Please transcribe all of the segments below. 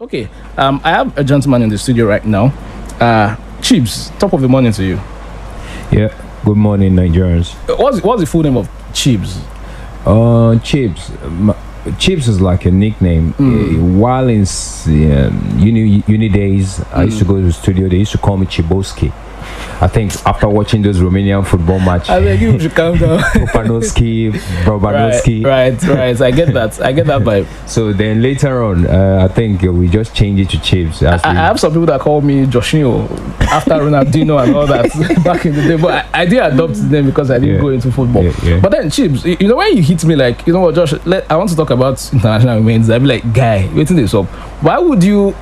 Okay, I have a gentleman in the studio right now. Chibz, top of the morning to you. Yeah, good morning, Nigerians. What's the full name of Chibz? Chibz is like a nickname. While in uni days, I used to go to the studio. They used to call me Chiboski. I think after watching those Romanian football match, I think you should calm down. Popanoski, Brobanoski. Right. I get that vibe. So then later on, I think we just changed it to Chibz. I have some people that call me Joshinho after Ronaldinho and all that back in the day. But I did adopt the name because I didn't go into football. Yeah. But then Chibz, when you hit me like, you know what, Josh, I want to talk about International Women's Day. I'd be like, guy, waiting this up. Why would you?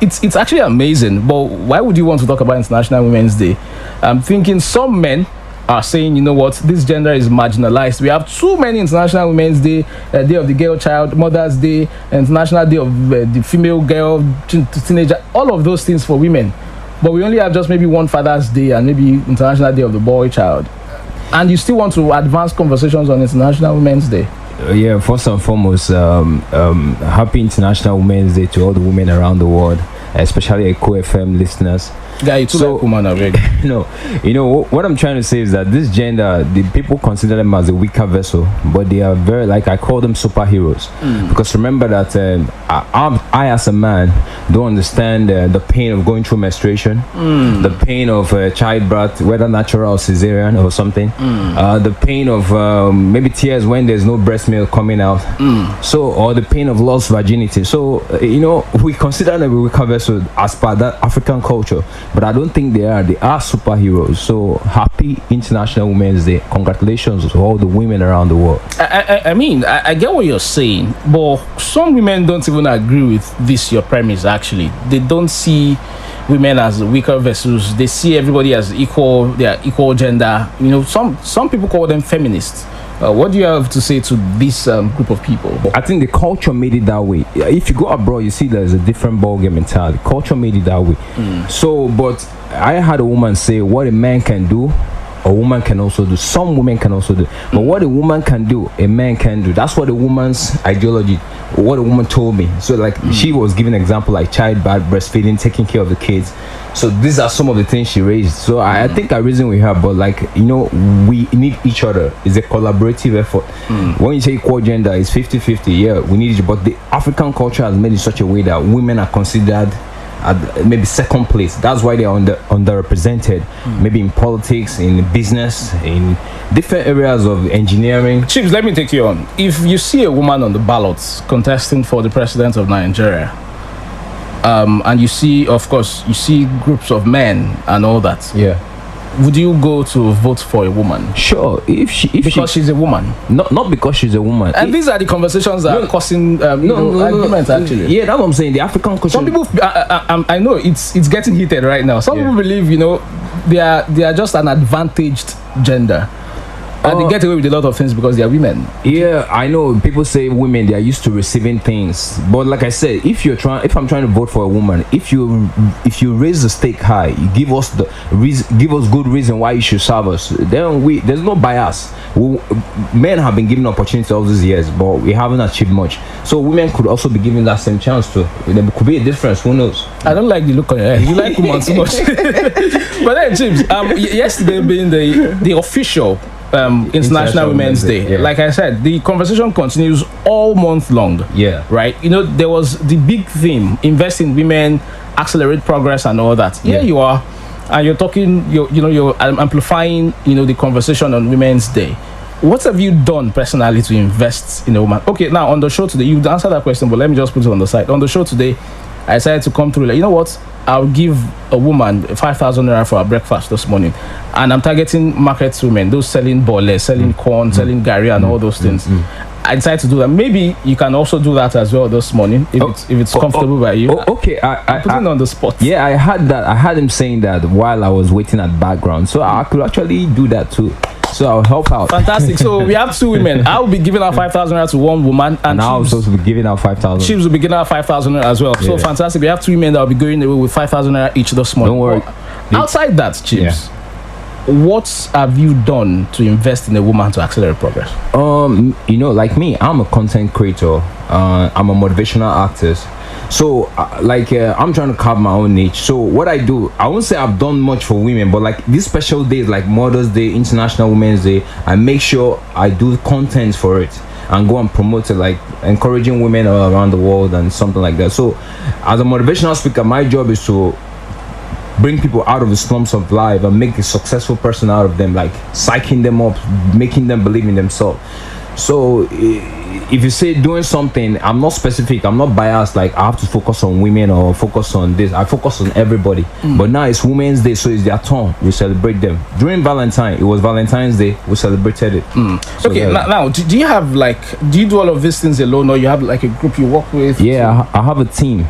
It's actually amazing, but why would you want to talk about International Women's Day? I'm thinking some men are saying, you know what, this gender is marginalized. We have too many International Women's Day, Day of the Girl Child, Mother's Day, International Day of the Female Girl, Teenager, all of those things for women. But we only have just maybe one Father's Day and maybe International Day of the Boy Child. And you still want to advance conversations on International Women's Day. Yeah, first and foremost, happy International Women's Day to all the women around the world, especially Eko FM listeners. Guy, you too like woman already. You know what I'm trying to say is that this gender, the people consider them as a weaker vessel, but they are very, like, I call them superheroes. Because remember that I as a man don't understand the pain of going through menstruation, the pain of childbirth, whether natural or cesarean or something, the pain of maybe tears when there's no breast milk coming out, or the pain of lost virginity. So we consider them a weaker vessel as per that African culture. But I don't think they are. They are superheroes. So happy International Women's Day. Congratulations to all the women around the world. I mean, I get what you're saying, but some women don't even agree with this, your premise, actually. They don't see women as weaker vessels. They see everybody as equal. They are equal gender. Some people call them feminists. What do you have to say to this group of people? I think the culture made it that way. If you go abroad, you see there's a different ballgame mentality. Culture made it that way. But I had a woman say, what a man can do, a woman can also do. Some women can also do. But what a woman can do, a man can do. That's what a woman's ideology, what a woman told me. So she was giving an example like childbirth, breastfeeding, taking care of the kids. So these are some of the things she raised. So I think I reason with her, but we need each other. It's a collaborative effort. When you say equal gender, it's 50-50. Yeah, we need it. But the African culture has made it such a way that women are considered at maybe second place. That's why they are underrepresented. Maybe in politics, in business, in different areas of engineering. Chibz, let me take you on. If you see a woman on the ballots contesting for the president of Nigeria, and you see groups of men and all that, would you go to vote for a woman? Sure, because she's a woman. Not because she's a woman. And these are the conversations that are causing arguments. Actually, yeah, that's what I'm saying. The African culture. Some people, I know it's getting heated right now. Some people believe, they are just an advantaged gender. And they get away with a lot of things because they are women. Yeah, I know. People say women, they are used to receiving things. But like I said, if I'm trying to vote for a woman, if you raise the stake high, you give us good reason why you should serve us. Then there's no bias. Men have been given opportunity all these years, but we haven't achieved much. So women could also be given that same chance too. There could be a difference. Who knows? I don't like the look on your head. You like women too much. But then, Chibz, yesterday being the official International Women's Day. Yeah. Like I said, the conversation continues all month long. Yeah. Right? There was the big theme, invest in women, accelerate progress and all that. Here you are, and you're talking, you're amplifying, the conversation on Women's Day. What have you done personally to invest in a woman? Okay, now on the show today, you've answered that question, but let me just put it on the side. On the show today, I decided to come through like, you know what? I'll give a woman 5,000 naira for her breakfast this morning, and I'm targeting market women, those selling bole, selling corn, selling gari, and all those things. I decided to do that. Maybe you can also do that as well this morning if it's comfortable by you. Okay, I'm putting on the spot. Yeah, I had that. I had him saying that while I was waiting at background, so I could actually do that too. So I'll help out. Fantastic. So we have two women. I will be giving out 5,000 naira to one woman, and I was supposed to be giving out 5,000. Chibz will be giving out 5,000 naira as well. So fantastic. We have two women that will be going away with 5,000 naira each this morning. Don't worry. Outside that, Chibz, what have you done to invest in a woman to accelerate progress? Like me, I'm a content creator. I'm a motivational artist. So I'm trying to carve my own niche. So what I do, I won't say I've done much for women, but like these special days like Mother's Day, International Women's Day, I make sure I do content for it and go and promote it, like encouraging women all around the world and something like that. So as a motivational speaker, my job is to bring people out of the slums of life and make a successful person out of them, like psyching them up, making them believe in themselves. So if you say doing something, I'm not specific, I'm not biased, like I have to focus on women or focus on this. I focus on everybody. But now it's Women's Day, so it's their turn. We celebrate them. During Valentine, it was Valentine's Day, we celebrated it. So okay, now do you have do you do all of these things alone, or you have like a group you work with? Yeah, I have a team.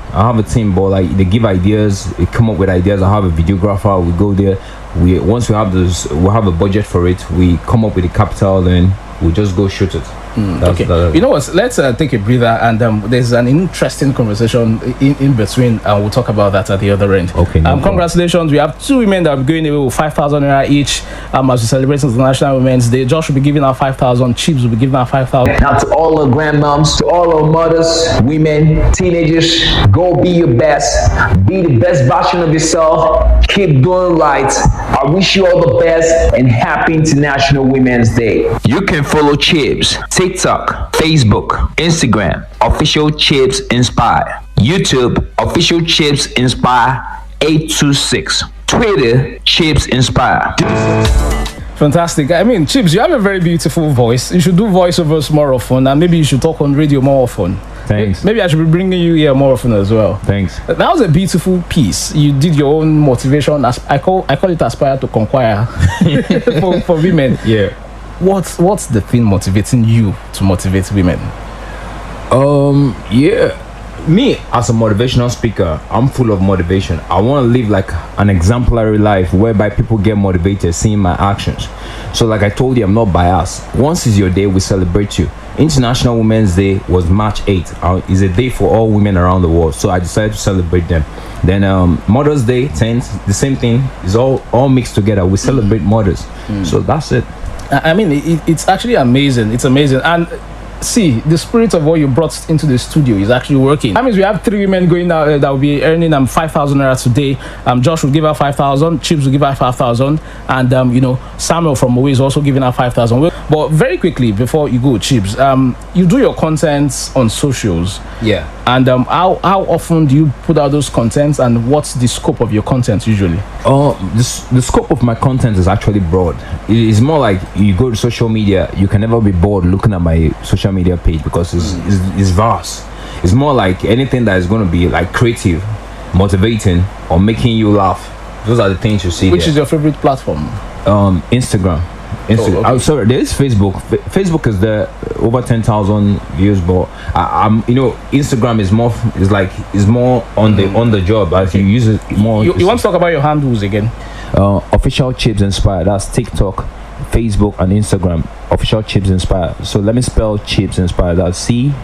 But like they give ideas, they come up with ideas. I have a videographer, we go there. Once we have a budget for it, we come up with the capital, and we just go shoot it. Okay, you know what, let's take a breather, and there's an interesting conversation in between, and we'll talk about that at the other end. Okay, congratulations, we have 2 women that are going away with 5,000 naira each as we celebrate International Women's Day. Josh will be giving out 5,000, Chibz will be giving out 5,000. Now to all the grandmoms, to all the mothers, women, teenagers, go be your best, be the best version of yourself, keep doing right. I wish you all the best and happy International Women's Day. You can follow Chibz, TikTok, Facebook, Instagram, official Chibz Inspire, YouTube, official Chibz Inspire 826, Twitter, Chibz Inspire. Fantastic. I mean, Chibz, you have a very beautiful voice. You should do voiceovers more often, and maybe you should talk on radio more often. Thanks. Maybe I should be bringing you here more often as well. Thanks. That was a beautiful piece. You did your own motivation. I call it Aspire to Conquer for women. Yeah. What's the thing motivating you to motivate women? Me as a motivational speaker, I'm full of motivation. I want to live like an exemplary life whereby people get motivated seeing my actions. So like I told you, I'm not biased. Once is your day, we celebrate you. International Women's Day was March 8th. It's a day for all women around the world, so I decided to celebrate them. Then Mother's Day 10th, the same thing, is all mixed together. We celebrate mothers. So that's it. I mean, it's actually amazing. It's amazing. And see, the spirit of what you brought into the studio is actually working. That means we have 3 women going out that will be earning 5,000 naira today. Josh will give her 5,000, Chibz will give her 5,000, and Samuel from Owe is also giving her 5,000. But very quickly before you go, Chibz, you do your contents on socials. Yeah. And how often do you put out those contents, and what's the scope of your content usually? The scope of my content is actually broad. It's more like you go to social media, you can never be bored looking at my social media page because it's vast. It's more like anything that is going to be like creative, motivating, or making you laugh. Those are the things you see. Which is your favorite platform? Instagram. Oh, okay. Sorry, there is Facebook. Facebook is there, over 10,000 views, but Instagram is more on the job. As you use it more. You want to talk about your handles again? Official Chibz Inspire. That's TikTok, Facebook, and Instagram. Official Chibz Inspire. So let me spell Chibz Inspire. That's CHIBZ.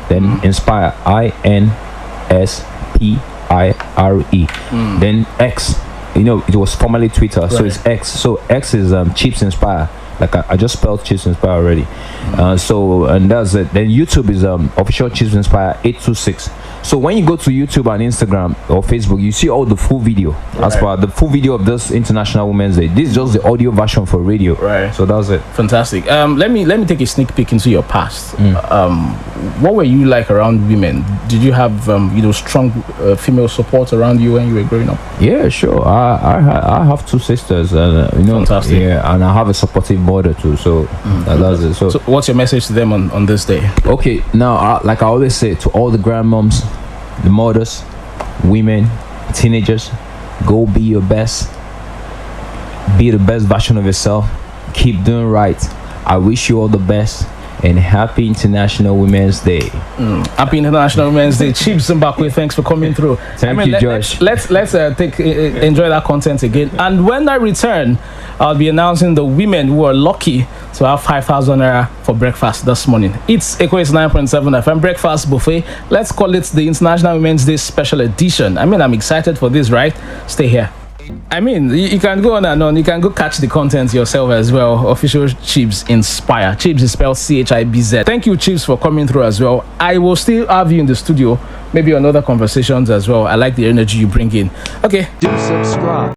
Then Inspire, INSPIRE. Then X. It was formerly Twitter, right. So it's X. So X is Chibz Inspire. Like I just spelled Chibz Inspire already. And that's it. Then YouTube is official Chibz Inspire 826. So when you go to YouTube and Instagram or Facebook, you see all the full video. Right. As per the full video of this International Women's Day. This is just the audio version for radio. Right. So that's it. Fantastic. Let me take a sneak peek into your past. What were you like around women? Did you have strong female support around you when you were growing up? Yeah, sure. I have 2 sisters, and fantastic. Yeah, and I have a supportive mother too. So that's it. So what's your message to them on this day? Okay, now like I always say to all the grandmoms, the mothers, women, teenagers, go be your best. Be the best version of yourself. Keep doing right. I wish you all the best. And happy International Women's Day. Happy International Women's Day. Chibz Eko, thanks for coming through. Thank you, Josh. Let's enjoy that content again. And when I return, I'll be announcing the women who are lucky to have 5,000 naira for breakfast this morning. It's Eko 9.7 FM Breakfast Buffet. Let's call it the International Women's Day Special Edition. I'm excited for this, right? Stay here. I mean, you can go on and on. You can go catch the content yourself as well. Official Chibz Inspire. Chibz is spelled CHIBZ. Thank you, Chibz, for coming through as well. I will still have you in the studio, maybe on other conversations as well. I like the energy you bring in. Okay. Do subscribe.